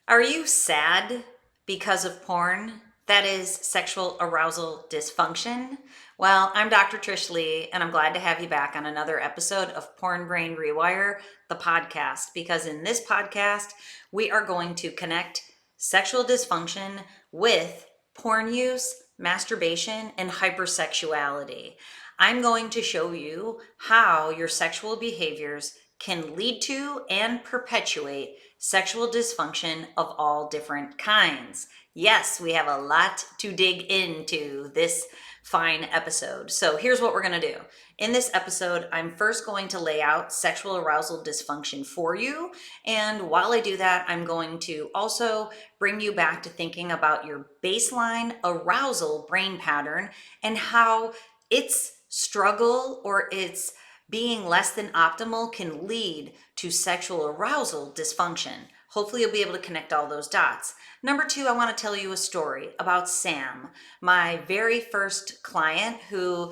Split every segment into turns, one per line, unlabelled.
Are you sad because of porn? That is sexual arousal dysfunction. Well, I'm Dr. Trish Leigh, and I'm glad to have you back on another episode of Porn Rewire, the podcast, because in this podcast, we are going to connect sexual dysfunction with porn use, masturbation, and hypersexuality. I'm going to show you how your sexual behaviors can lead to and perpetuate sexual dysfunction of all different kinds. Yes, we have a lot to dig into this fine episode. So here's what we're going to do. In this episode, I'm first going to lay out sexual arousal dysfunction for you. And while I do that, I'm going to also bring you back to thinking about your baseline arousal brain pattern and how its struggle or its being less than optimal can lead to sexual arousal dysfunction. Hopefully you'll be able to connect all those dots. Number two, I want to tell you a story about Sam, my very first client who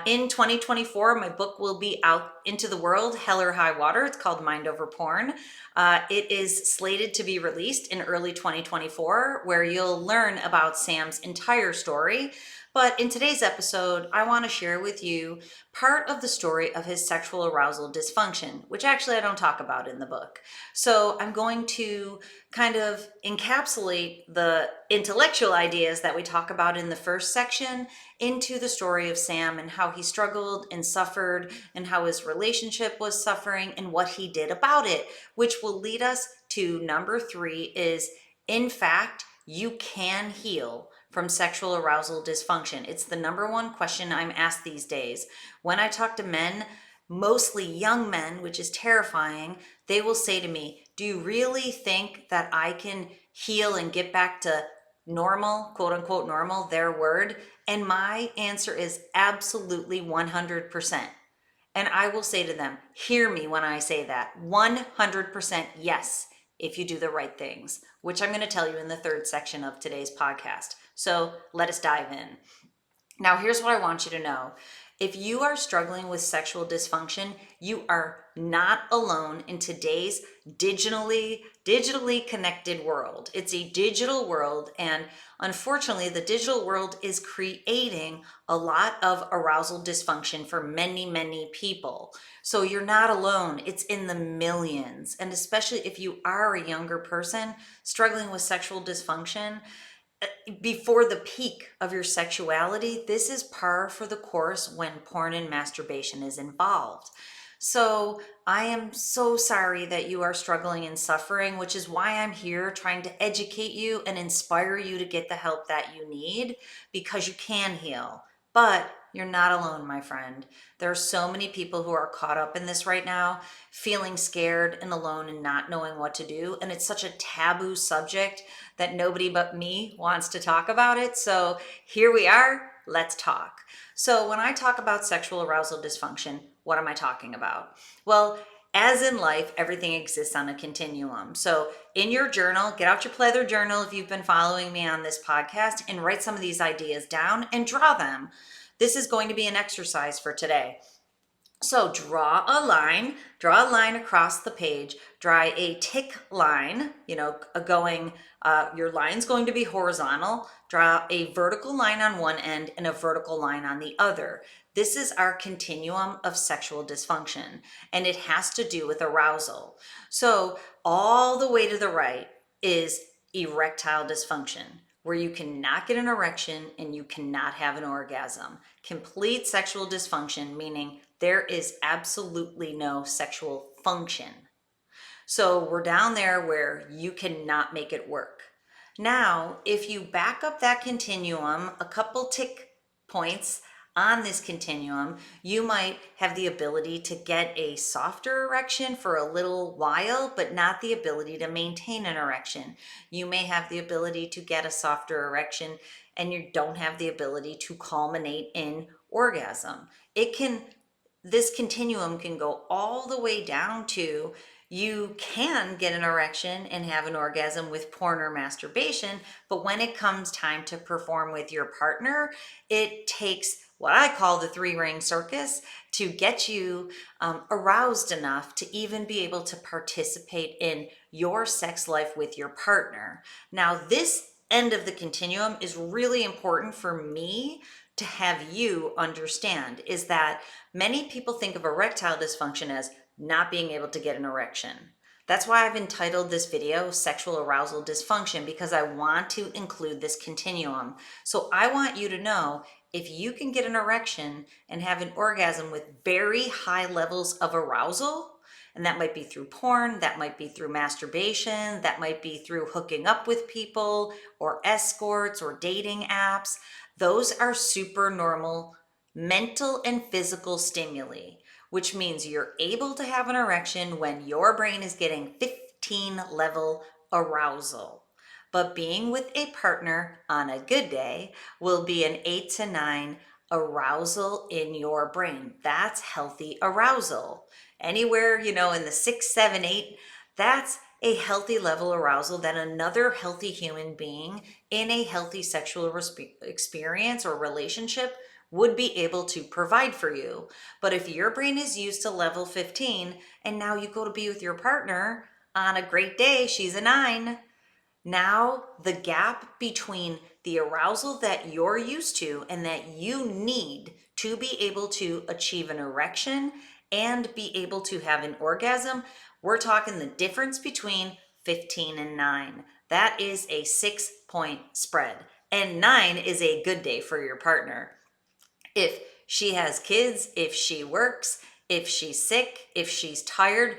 in 2024, my book will be out into the world, Hell or High Water. It's called Mind Over Porn. It is slated to be released in early 2024, where you'll learn about Sam's entire story. But in today's episode, I want to share with you part of the story of his sexual arousal dysfunction, which actually I don't talk about in the book. So I'm going to kind of encapsulate the intellectual ideas that we talk about in the first section into the story of Sam and how he struggled and suffered and how his relationship was suffering and what he did about it, which will lead us to number three is, in fact, you can heal from sexual arousal dysfunction. It's the number one question I'm asked these days. When I talk to men, mostly young men, which is terrifying, they will say to me, do you really think that I can heal and get back to normal, quote unquote normal, their word? And my answer is absolutely 100%. And I will say to them, hear me when I say that, 100% yes, if you do the right things, which I'm going to tell you in the third section of today's podcast. So let us dive in. Now, here's what I want you to know. If you are struggling with sexual dysfunction, you are not alone in today's digitally connected world. It's a digital world, and unfortunately, the digital world is creating a lot of arousal dysfunction for many, many people. So you're not alone. It's in the millions. And especially if you are a younger person struggling with sexual dysfunction, before the peak of your sexuality, this is par for the course when porn and masturbation is involved. So I am so sorry that you are struggling and suffering, which is why I'm here trying to educate you and inspire you to get the help that you need, because you can heal. But you're not alone, my friend. There are so many people who are caught up in this right now, feeling scared and alone and not knowing what to do. And it's such a taboo subject that nobody but me wants to talk about it. So here we are, let's talk. So when I talk about sexual arousal dysfunction, what am I talking about? Well, as in life, everything exists on a continuum. So in your journal, get out your pleather journal if you've been following me on this podcast, and write some of these ideas down and draw them. This is going to be an exercise for today. So draw a line across the page, draw a tick line, your line's going to be horizontal, draw a vertical line on one end and a vertical line on the other. This is our continuum of sexual dysfunction, and it has to do with arousal. So all the way to the right is erectile dysfunction, where you cannot get an erection and you cannot have an orgasm. Complete sexual dysfunction, meaning there is absolutely no sexual function. So we're down there where you cannot make it work. Now, if you back up that continuum, a couple tick points on this continuum, you might have the ability to get a softer erection for a little while, but not the ability to maintain an erection. You may have the ability to get a softer erection and you don't have the ability to culminate in orgasm. This continuum can go all the way down to you can get an erection and have an orgasm with porn or masturbation, but when it comes time to perform with your partner, it takes what I call the three-ring circus to get you aroused enough to even be able to participate in your sex life with your partner. Now, this end of the continuum is really important for me to have you understand, is that many people think of erectile dysfunction as not being able to get an erection. That's why I've entitled this video Sexual Arousal Dysfunction, because I want to include this continuum. So I want you to know, if you can get an erection and have an orgasm with very high levels of arousal, and that might be through porn, that might be through masturbation, that might be through hooking up with people or escorts or dating apps, those are super normal mental and physical stimuli, which means you're able to have an erection when your brain is getting 15 level arousal. But being with a partner on a good day will be an 8 to 9 arousal in your brain. That's healthy arousal. Anywhere, in the 6, 7, 8, that's a healthy level arousal that another healthy human being in a healthy sexual experience or relationship would be able to provide for you. But if your brain is used to level 15 and now you go to be with your partner on a great day, she's a 9, now the gap between the arousal that you're used to and that you need to be able to achieve an erection and be able to have an orgasm, we're talking the difference between 15 and 9. That is a 6-point spread. And 9 is a good day for your partner. If she has kids, if she works, if she's sick, if she's tired,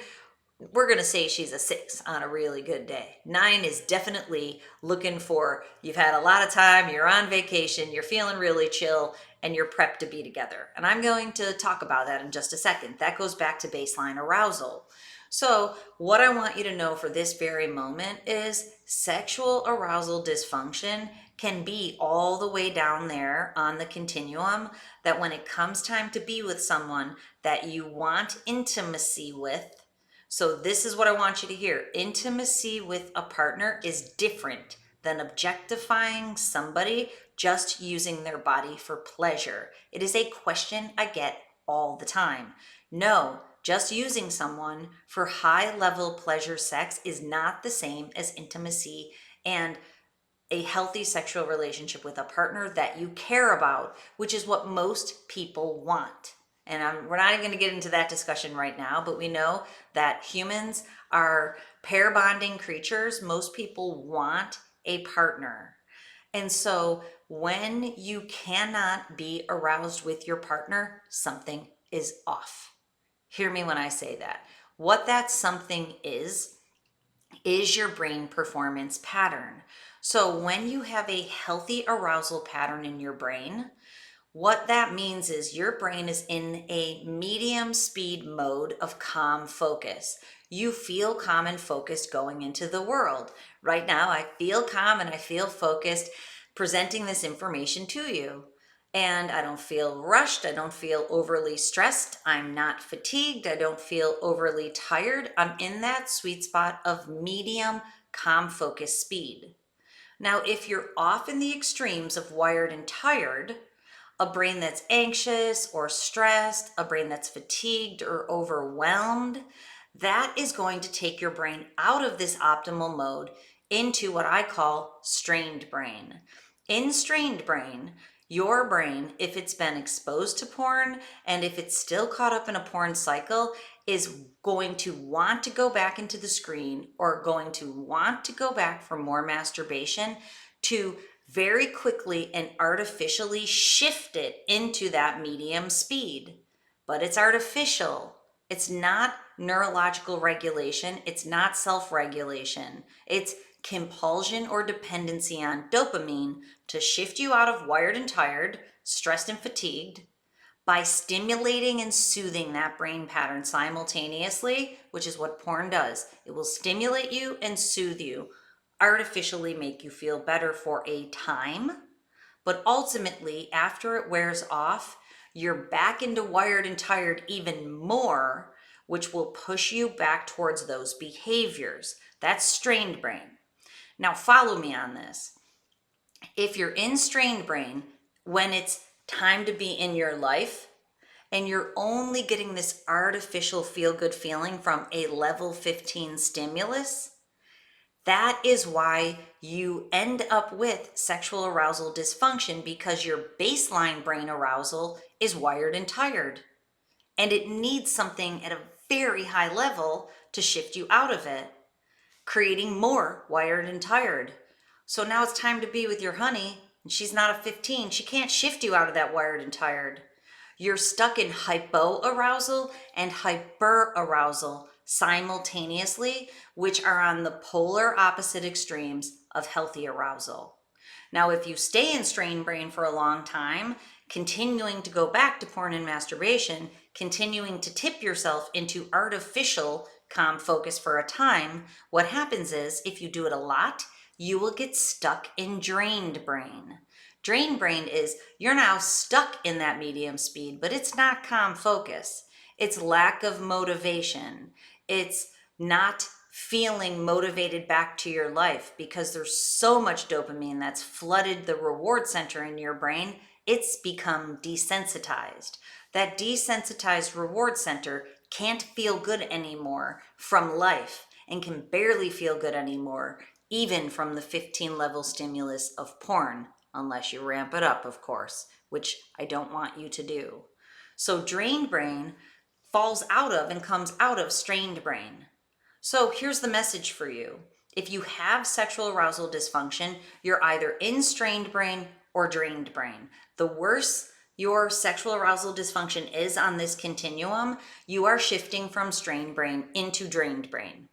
we're going to say she's a 6 on a really good day. 9 is definitely looking for, you've had a lot of time, you're on vacation, you're feeling really chill, and you're prepped to be together. And I'm going to talk about that in just a second. That goes back to baseline arousal. So what I want you to know for this very moment is sexual arousal dysfunction can be all the way down there on the continuum, that when it comes time to be with someone that you want intimacy with, so this is what I want you to hear. Intimacy with a partner is different than objectifying somebody just using their body for pleasure. It is a question I get all the time. No, just using someone for high-level pleasure sex is not the same as intimacy and a healthy sexual relationship with a partner that you care about, which is what most people want. And we're not even going to get into that discussion right now, but we know that humans are pair bonding creatures. Most people want a partner. And so when you cannot be aroused with your partner, something is off. Hear me when I say that. What that something is your brain performance pattern. So when you have a healthy arousal pattern in your brain, what that means is your brain is in a medium speed mode of calm focus. You feel calm and focused going into the world. Right now, I feel calm and I feel focused presenting this information to you. And I don't feel rushed. I don't feel overly stressed. I'm not fatigued. I don't feel overly tired. I'm in that sweet spot of medium calm focus speed. Now, if you're off in the extremes of wired and tired, a brain that's anxious or stressed, a brain that's fatigued or overwhelmed, that is going to take your brain out of this optimal mode into what I call strained brain. In strained brain, your brain, if it's been exposed to porn and if it's still caught up in a porn cycle, is going to want to go back into the screen or going to want to go back for more masturbation to very quickly and artificially shift it into that medium speed. But it's artificial. It's not neurological regulation. It's not self-regulation. It's compulsion or dependency on dopamine to shift you out of wired and tired, stressed and fatigued, by stimulating and soothing that brain pattern simultaneously, which is what porn does. It will stimulate you and soothe you, artificially make you feel better for a time, but ultimately, after it wears off, you're back into wired and tired even more, which will push you back towards those behaviors. That's strained brain. Now, follow me on this. If you're in strained brain, when it's time to be in your life, and you're only getting this artificial feel-good feeling from a level 15 stimulus, that is why you end up with sexual arousal dysfunction, because your baseline brain arousal is wired and tired. And it needs something at a very high level to shift you out of it, creating more wired and tired. So now it's time to be with your honey, and she's not a 15. She can't shift you out of that wired and tired. You're stuck in hypoarousal and hyperarousal simultaneously, which are on the polar opposite extremes of healthy arousal. Now, if you stay in strained brain for a long time, continuing to go back to porn and masturbation, continuing to tip yourself into artificial calm focus for a time, what happens is, if you do it a lot, you will get stuck in drained brain. Drained brain is you're now stuck in that medium speed, but it's not calm focus. It's lack of motivation. It's not feeling motivated back to your life because there's so much dopamine that's flooded the reward center in your brain. It's become desensitized. That desensitized reward center can't feel good anymore from life and can barely feel good anymore, even from the 15 level stimulus of porn, unless you ramp it up, of course, which I don't want you to do. So drained brain falls out of and comes out of strained brain. So here's the message for you. If you have sexual arousal dysfunction, you're either in strained brain or drained brain. The worse your sexual arousal dysfunction is on this continuum, you are shifting from strained brain into drained brain.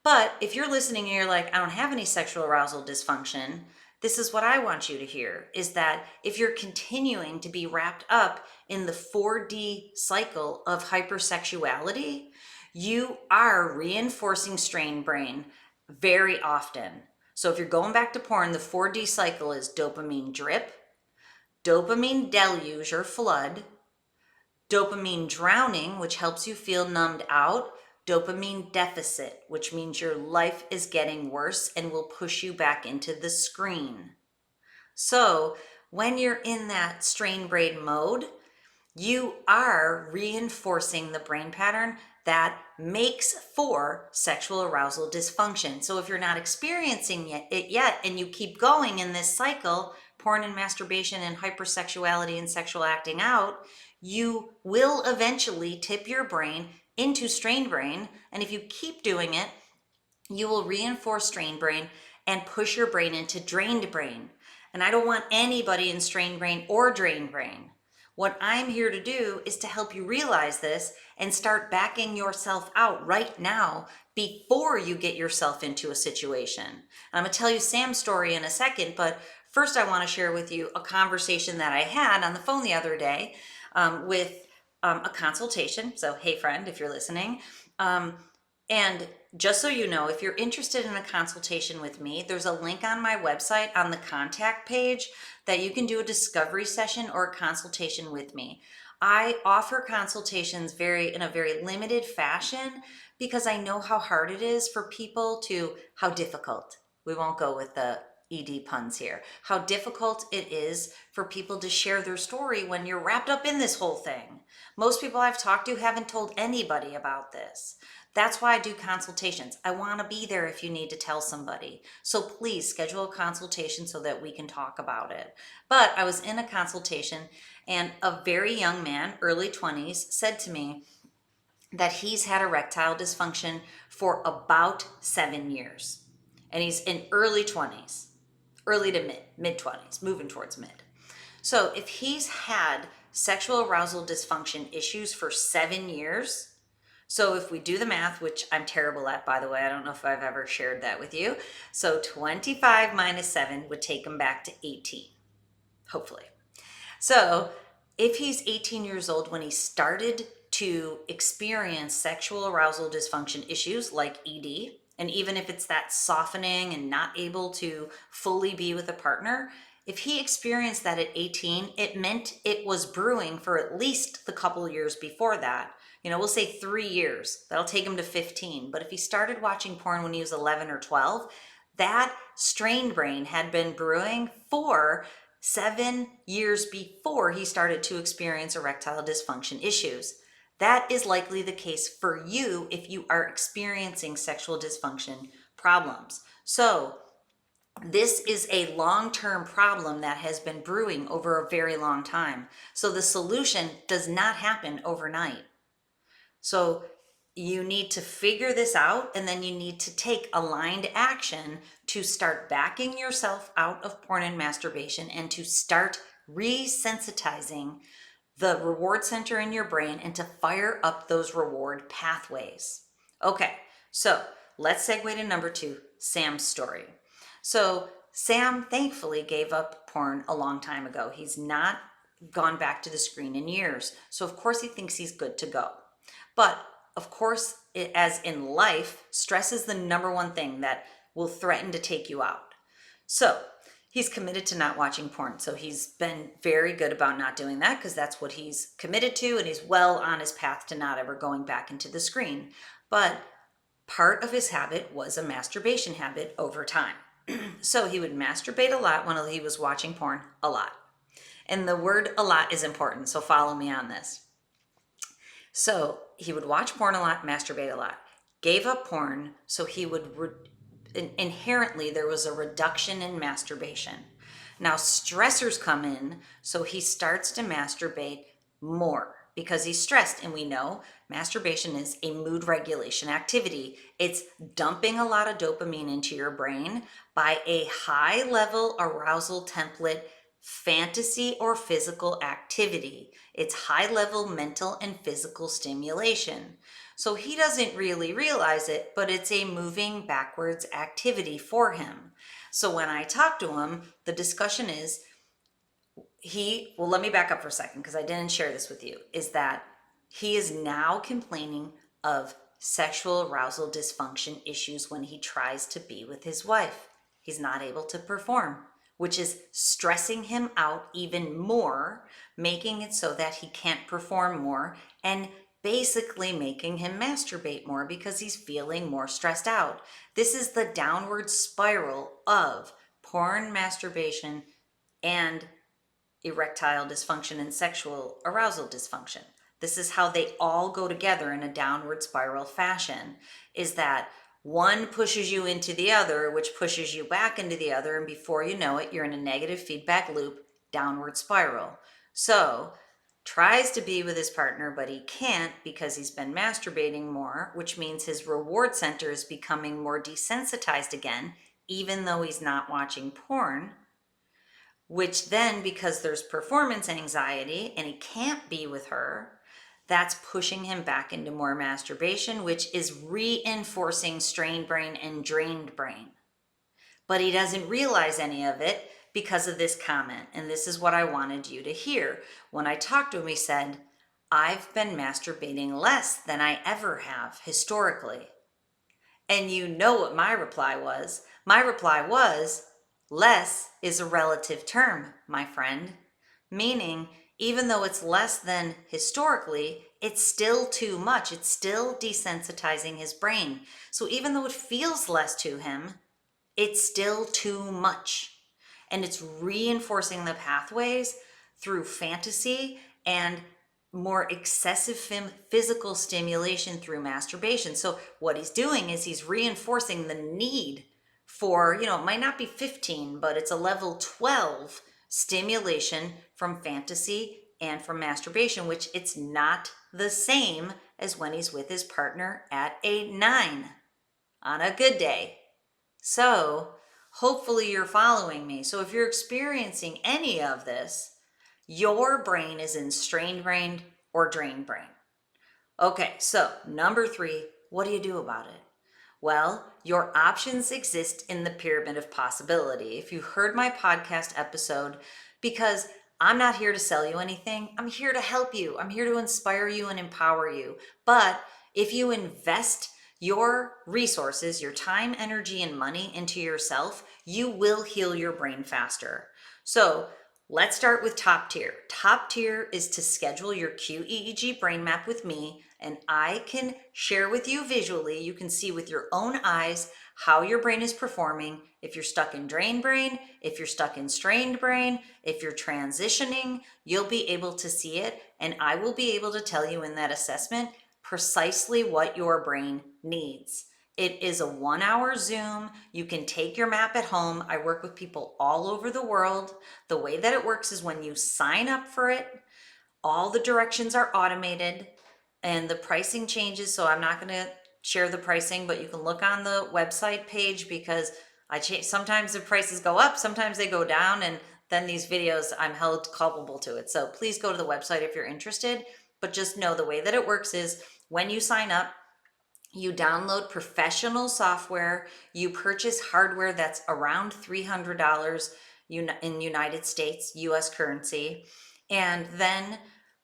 But if you're listening and you're like, I don't have any sexual arousal dysfunction, this is what I want you to hear, is that if you're continuing to be wrapped up in the 4D cycle of hypersexuality, you are reinforcing strained brain very often. So if you're going back to porn, the 4D cycle is dopamine drip, dopamine deluge or flood, dopamine drowning, which helps you feel numbed out, dopamine deficit, which means your life is getting worse and will push you back into the screen. So when you're in that strained brain mode, you are reinforcing the brain pattern that makes for sexual arousal dysfunction. So if you're not experiencing it yet and you keep going in this cycle, porn and masturbation and hypersexuality and sexual acting out, you will eventually tip your brain into strained brain. And if you keep doing it, you will reinforce strained brain and push your brain into drained brain. And I don't want anybody in strained brain or drained brain. What I'm here to do is to help you realize this and start backing yourself out right now before you get yourself into a situation. And I'm going to tell you Sam's story in a second, but first I want to share with you a conversation that I had on the phone the other day with a consultation. So, hey friend, if you're listening. And just so you know, if you're interested in a consultation with me, there's a link on my website on the contact page that you can do a discovery session or a consultation with me. I offer consultations in a very limited fashion because I know how hard it is for people how difficult, we won't go with the ED puns here, how difficult it is for people to share their story when you're wrapped up in this whole thing. Most people I've talked to haven't told anybody about this. That's why I do consultations. I want to be there if you need to tell somebody. So please schedule a consultation so that we can talk about it. But I was in a consultation and a very young man, early 20s, said to me that he's had erectile dysfunction for about 7 years. And he's in early 20s, early to mid 20s, moving towards mid. So if he's had sexual arousal dysfunction issues for 7 years, so if we do the math, which I'm terrible at, by the way, I don't know if I've ever shared that with you. So 25 minus 7 would take him back to 18, hopefully. So if he's 18 years old when he started to experience sexual arousal dysfunction issues like ED, and even if it's that softening and not able to fully be with a partner, if he experienced that at 18, it meant it was brewing for at least the couple years before that. We'll say 3 years. That'll take him to 15. But if he started watching porn when he was 11 or 12, that strained brain had been brewing for 7 years before he started to experience erectile dysfunction issues. That is likely the case for you if you are experiencing sexual dysfunction problems. So, this is a long-term problem that has been brewing over a very long time. So, the solution does not happen overnight. So, you need to figure this out, and then you need to take aligned action to start backing yourself out of porn and masturbation and to start resensitizing the reward center in your brain and to fire up those reward pathways. Okay, so let's segue to number 2, Sam's story. So Sam thankfully gave up porn a long time ago. He's not gone back to the screen in years. So of course he thinks he's good to go. But of course, as in life, stress is the number one thing that will threaten to take you out. So he's committed to not watching porn. So he's been very good about not doing that because that's what he's committed to, and he's well on his path to not ever going back into the screen. But part of his habit was a masturbation habit over time. So he would masturbate a lot when he was watching porn, a lot. And the word a lot is important, so follow me on this. So he would watch porn a lot, masturbate a lot, gave up porn, so he would inherently there was a reduction in masturbation. Now stressors come in, so he starts to masturbate more because he's stressed, and we know masturbation is a mood regulation activity. It's dumping a lot of dopamine into your brain by a high level arousal template fantasy or physical activity. It's high level mental and physical stimulation. So he doesn't really realize it, but it's a moving backwards activity for him. So when I talk to him, the discussion is well, let me back up for a second because I didn't share this with you, is that he is now complaining of sexual arousal dysfunction issues when he tries to be with his wife. He's not able to perform, which is stressing him out even more, making it so that he can't perform more, and basically making him masturbate more because he's feeling more stressed out. This is the downward spiral of porn, masturbation, and erectile dysfunction and sexual arousal dysfunction. This is how they all go together in a downward spiral fashion, is that one pushes you into the other, which pushes you back into the other, and before you know it, you're in a negative feedback loop, downward spiral. So, tries to be with his partner, but he can't because he's been masturbating more, which means his reward center is becoming more desensitized again, even though he's not watching porn. Which then, because there's performance anxiety and he can't be with her, that's pushing him back into more masturbation, which is reinforcing strained brain and drained brain. But he doesn't realize any of it because of this comment. And this is what I wanted you to hear. When I talked to him, he said, I've been masturbating less than I ever have historically. And you know what my reply was? My reply was, less is a relative term, my friend. Meaning, even though it's less than historically, it's still too much. It's still desensitizing his brain. So even though it feels less to him, it's still too much. And it's reinforcing the pathways through fantasy and more excessive physical stimulation through masturbation. So what he's doing is he's reinforcing the need for, it might not be 15, but it's a level 12 stimulation from fantasy and from masturbation, which it's not the same as when he's with his partner at a 9 on a good day. So hopefully you're following me. So if you're experiencing any of this, your brain is in strained brain or drained brain. Okay, so number 3, what do you do about it? Well, your options exist in the pyramid of possibility. If you heard my podcast episode, because I'm not here to sell you anything, I'm here to help you. I'm here to inspire you and empower you. But if you invest your resources, your time, energy, and money into yourself, you will heal your brain faster. So let's start with top tier. Top tier is to schedule your QEEG brain map with me, and I can share with you visually. You can see with your own eyes how your brain is performing, if you're stuck in drained brain, if you're stuck in strained brain, if you're transitioning, you'll be able to see it. And I will be able to tell you in that assessment precisely what your brain needs. It is a 1 hour Zoom. You can take your map at home. I work with people all over the world. The way that it works is when you sign up for it, all the directions are automated and the pricing changes. So I'm not going to share the pricing, but you can look on the website page because sometimes the prices go up, sometimes they go down, and then these videos, I'm held culpable to it. So please go to the website if you're interested. But just know the way that it works is when you sign up, you download professional software, you purchase hardware that's around $300 in United States, US currency, and then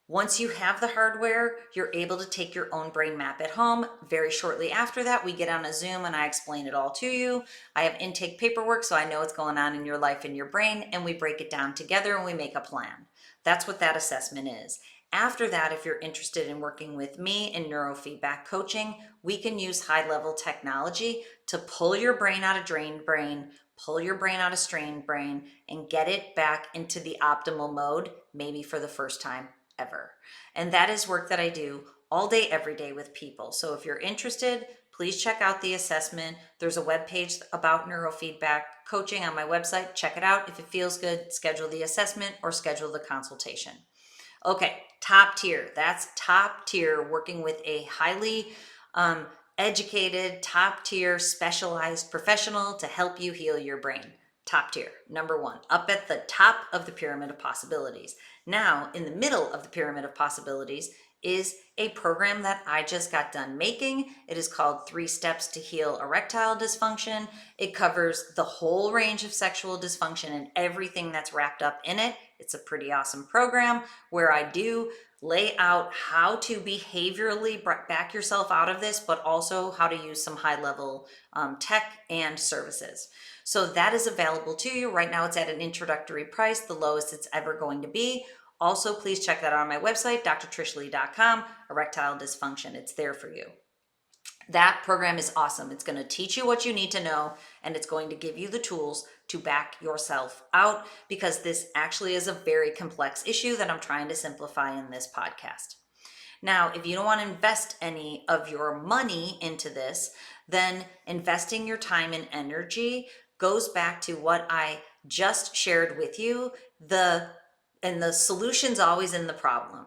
once you have the hardware, you're able to take your own brain map at home. Very shortly after that, we get on a Zoom and I explain it all to you. I have intake paperwork, so I know what's going on in your life and your brain, and we break it down together and we make a plan. That's what that assessment is. After that, if you're interested in working with me in neurofeedback coaching, we can use high-level technology to pull your brain out of drained brain, pull your brain out of strained brain, and get it back into the optimal mode, maybe for the first time ever. And that is work that I do all day, every day with people. So if you're interested, please check out the assessment. There's a webpage about neurofeedback coaching on my website. Check it out. If it feels good, schedule the assessment or schedule the consultation. Okay, top tier. That's top tier, working with a highly educated, top tier, specialized professional to help you heal your brain. Top tier, number one, up at the top of the pyramid of possibilities. Now, in the middle of the pyramid of possibilities is a program that I just got done making. It is called 3 Steps to Heal Erectile Dysfunction. It covers the whole range of sexual dysfunction and everything that's wrapped up in it. It's a pretty awesome program where I do lay out how to behaviorally back yourself out of this, but also how to use some high-level tech and services. So that is available to you. Right now it's at an introductory price, the lowest it's ever going to be. Also, please check that out on my website, drtrishleigh.com, Erectile Dysfunction. It's there for you. That program is awesome. It's going to teach you what you need to know, and it's going to give you the tools to back yourself out, because this actually is a very complex issue that I'm trying to simplify in this podcast. Now, if you don't want to invest any of your money into this, then investing your time and energy goes back to what I just shared with you. And the solution's always in the problem.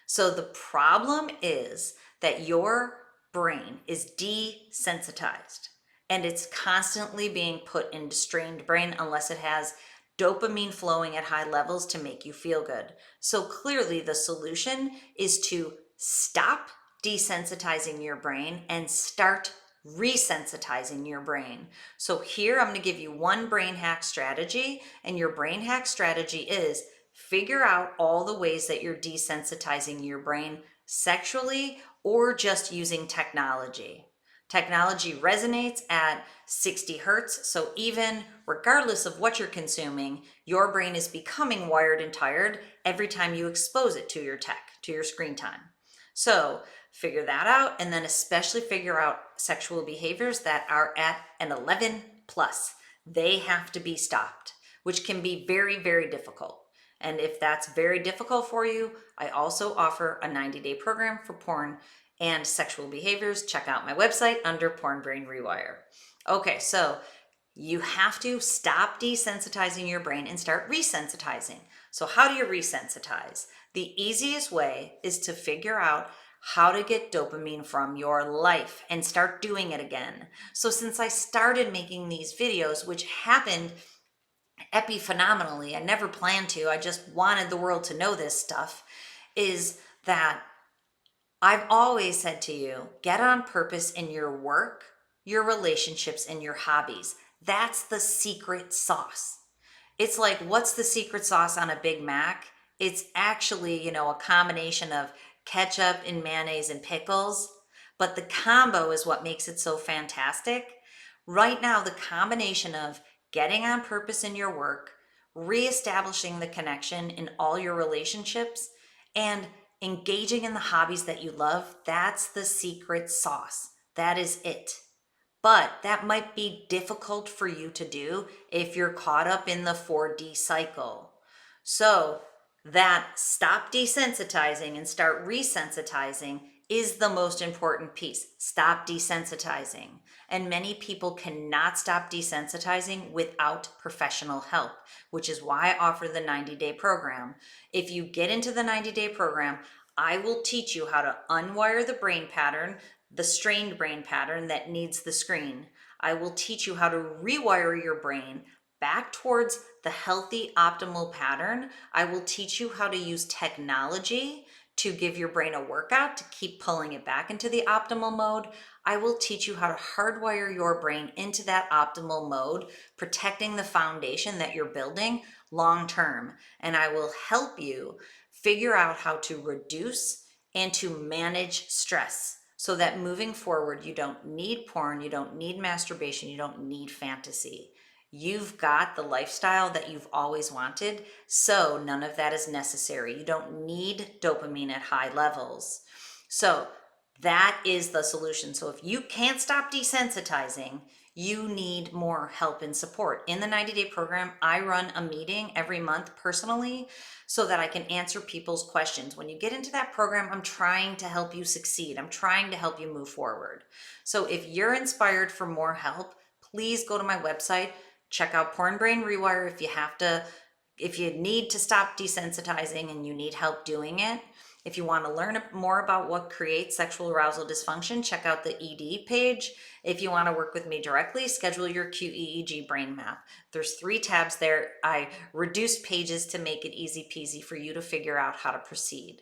So the problem is that your brain is desensitized and it's constantly being put into strained brain unless it has dopamine flowing at high levels to make you feel good. So clearly the solution is to stop desensitizing your brain and start resensitizing your brain. So here I'm going to give you one brain hack strategy, and your brain hack strategy is figure out all the ways that you're desensitizing your brain sexually or just using technology. Technology resonates at 60 hertz, so even regardless of what you're consuming, your brain is becoming wired and tired every time you expose it to your tech, to your screen time. So figure that out, and then especially figure out sexual behaviors that are at an 11 plus. They have to be stopped, which can be very, very difficult. And if that's very difficult for you, I also offer a 90-day program for porn and sexual behaviors. Check out my website under Porn Brain Rewire. Okay, so you have to stop desensitizing your brain and start resensitizing. So how do you resensitize? The easiest way is to figure out how to get dopamine from your life and start doing it again. So since I started making these videos, which happened epiphenomenally, I never planned to, I just wanted the world to know this stuff, is that I've always said to you, get on purpose in your work, your relationships, and your hobbies. That's the secret sauce. It's like, what's the secret sauce on a Big Mac? It's actually, a combination of ketchup and mayonnaise and pickles, but the combo is what makes it so fantastic. Right now, the combination of getting on purpose in your work, reestablishing the connection in all your relationships, and engaging in the hobbies that you love, that's the secret sauce. That is it. But that might be difficult for you to do if you're caught up in the 4D cycle. So that stop desensitizing and start resensitizing is the most important piece. Stop desensitizing. And many people cannot stop desensitizing without professional help, which is why I offer the 90-day program. If you get into the 90-day program, I will teach you how to unwire the brain pattern, the strained brain pattern that needs the screen. I will teach you how to rewire your brain back towards the healthy, optimal pattern. I will teach you how to use technology to give your brain a workout to keep pulling it back into the optimal mode. I will teach you how to hardwire your brain into that optimal mode, protecting the foundation that you're building long term. And I will help you figure out how to reduce and to manage stress so that moving forward, you don't need porn, you don't need masturbation, you don't need fantasy. You've got the lifestyle that you've always wanted, so none of that is necessary. You don't need dopamine at high levels. So that is the solution. So if you can't stop desensitizing, you need more help and support. In the 90-day program, I run a meeting every month personally so that I can answer people's questions. When you get into that program, I'm trying to help you succeed. I'm trying to help you move forward. So if you're inspired for more help, please go to my website, check out Porn Brain Rewire if you need to stop desensitizing and you need help doing it. If you want to learn more about what creates sexual arousal dysfunction, check out the ED page. If you want to work with me directly, schedule your QEEG brain map. There's 3 tabs there. I reduced pages to make it easy peasy for you to figure out how to proceed.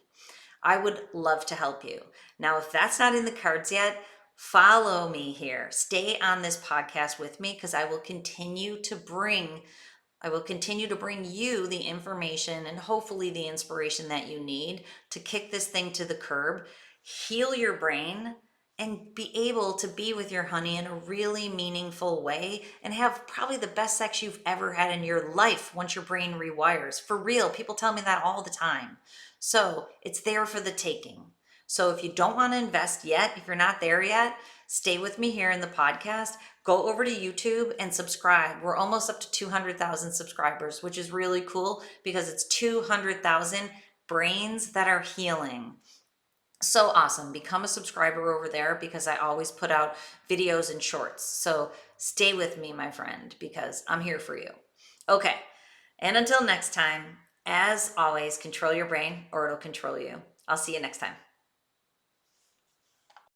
I would love to help you. Now, if that's not in the cards yet, follow me here. Stay on this podcast with me because I will continue to bring you the information and hopefully the inspiration that you need to kick this thing to the curb, heal your brain, and be able to be with your honey in a really meaningful way and have probably the best sex you've ever had in your life once your brain rewires. For real, people tell me that all the time. So it's there for the taking. So if you don't want to invest yet, if you're not there yet, stay with me here in the podcast. Go over to YouTube and subscribe. We're almost up to 200,000 subscribers, which is really cool because it's 200,000 brains that are healing. So awesome. Become a subscriber over there because I always put out videos and shorts. So stay with me, my friend, because I'm here for you. Okay. And until next time, as always, control your brain or it'll control you. I'll see you next time.